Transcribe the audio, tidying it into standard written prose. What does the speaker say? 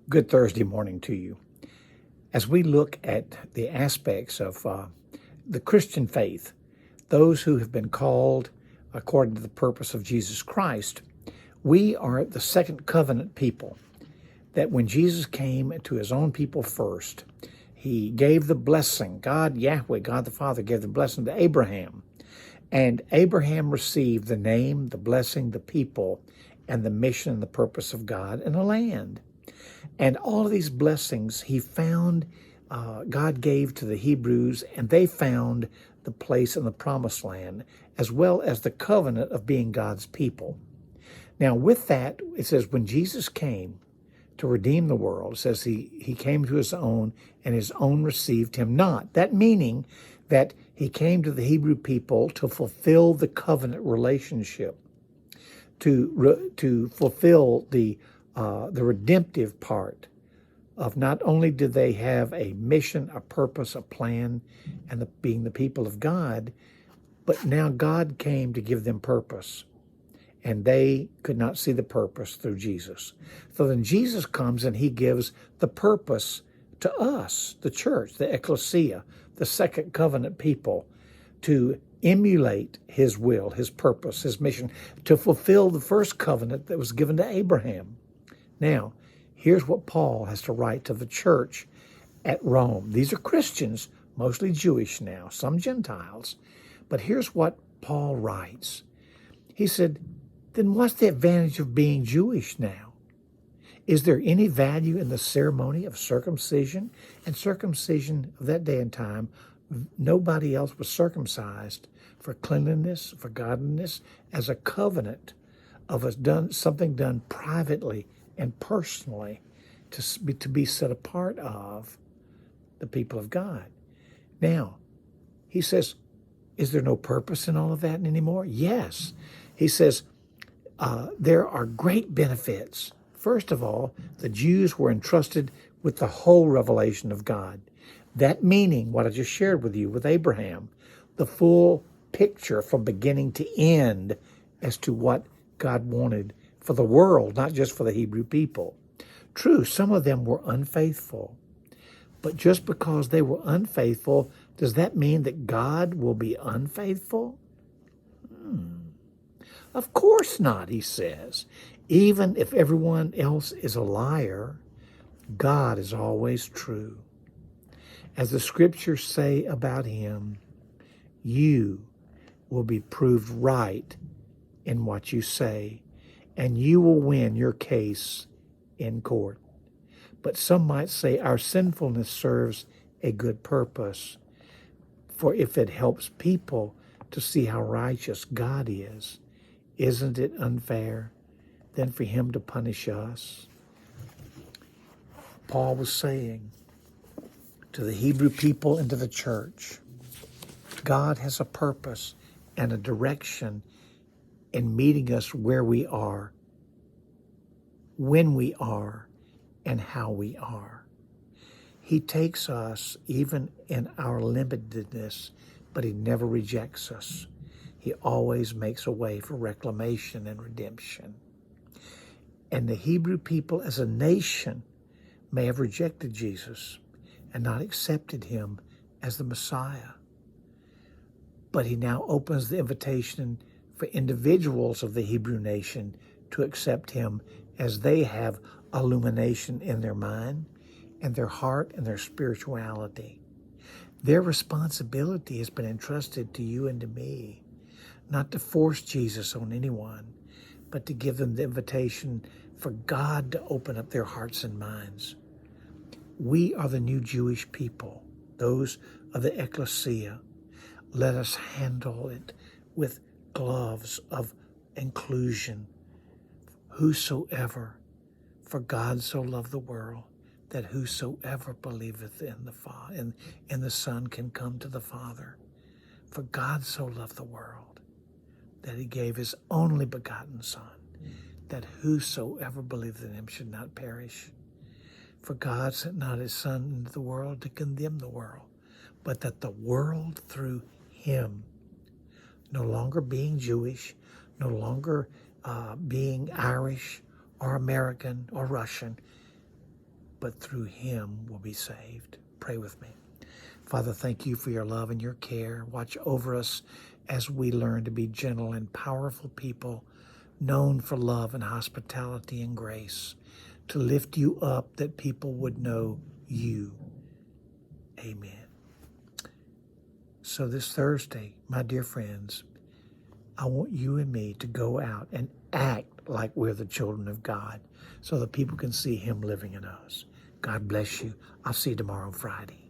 Good Thursday morning to you. As we look at the aspects of the Christian faith, those who have been called according to the purpose of Jesus Christ, we are the second covenant people. That when Jesus came to his own people first, he gave the blessing. God, Yahweh, God the Father, gave the blessing to Abraham. And Abraham received the name, the blessing, the people, and the mission and the purpose of God in a land. And all of these blessings he found, God gave to the Hebrews, and they found the place in the promised land, as well as the covenant of being God's people. Now, with that, it says when Jesus came to redeem the world, it says he came to his own, and his own received him not. That meaning that he came to the Hebrew people to fulfill the covenant relationship, to fulfill the redemptive part of not only did they have a mission, a purpose, a plan, and being the people of God, but now God came to give them purpose. And they could not see the purpose through Jesus. So then Jesus comes and he gives the purpose to us, the church, the ecclesia, the second covenant people, to emulate his will, his purpose, his mission, to fulfill the first covenant that was given to Abraham. Now, here's what Paul has to write to the church at Rome. These are Christians, mostly Jewish now, some Gentiles. But here's what Paul writes. He said, then what's the advantage of being Jewish now? Is there any value in the ceremony of circumcision? And circumcision of that day and time, nobody else was circumcised for cleanliness, for godliness, as a covenant of something done privately and personally to be set apart of the people of God. Now, he says, is there no purpose in all of that anymore? Yes. He says, there are great benefits. First of all, the Jews were entrusted with the whole revelation of God. That meaning, what I just shared with you with Abraham, the full picture from beginning to end as to what God wanted for the world, not just for the Hebrew people. True, some of them were unfaithful. But just because they were unfaithful, does that mean that God will be unfaithful? Of course not, he says. Even if everyone else is a liar, God is always true. As the scriptures say about him, you will be proved right in what you say, and you will win your case in court. But some might say our sinfulness serves a good purpose, for if it helps people to see how righteous God is, isn't it unfair then for him to punish us? Paul was saying to the Hebrew people and to the church, God has a purpose and a direction in meeting us where we are, when we are, and how we are. He takes us even in our limitedness, but he never rejects us. He always makes a way for reclamation and redemption. And the Hebrew people as a nation may have rejected Jesus and not accepted him as the Messiah. But he now opens the invitation for individuals of the Hebrew nation to accept him as they have illumination in their mind and their heart and their spirituality. Their responsibility has been entrusted to you and to me, not to force Jesus on anyone, but to give them the invitation for God to open up their hearts and minds. We are the new Jewish people, those of the ecclesia. Let us handle it with gloves of inclusion. Whosoever, for God so loved the world, that whosoever believeth in the Son can come to the Father. For God so loved the world, that he gave his only begotten Son, that whosoever believeth in him should not perish. For God sent not his Son into the world to condemn the world, but that the world through him, no longer being Jewish, no longer being Irish or American or Russian, but through him will be saved. Pray with me. Father, thank you for your love and your care. Watch over us as we learn to be gentle and powerful people, known for love and hospitality and grace, to lift you up that people would know you. Amen. So this Thursday, my dear friends, I want you and me to go out and act like we're the children of God so that people can see him living in us. God bless you. I'll see you tomorrow, Friday.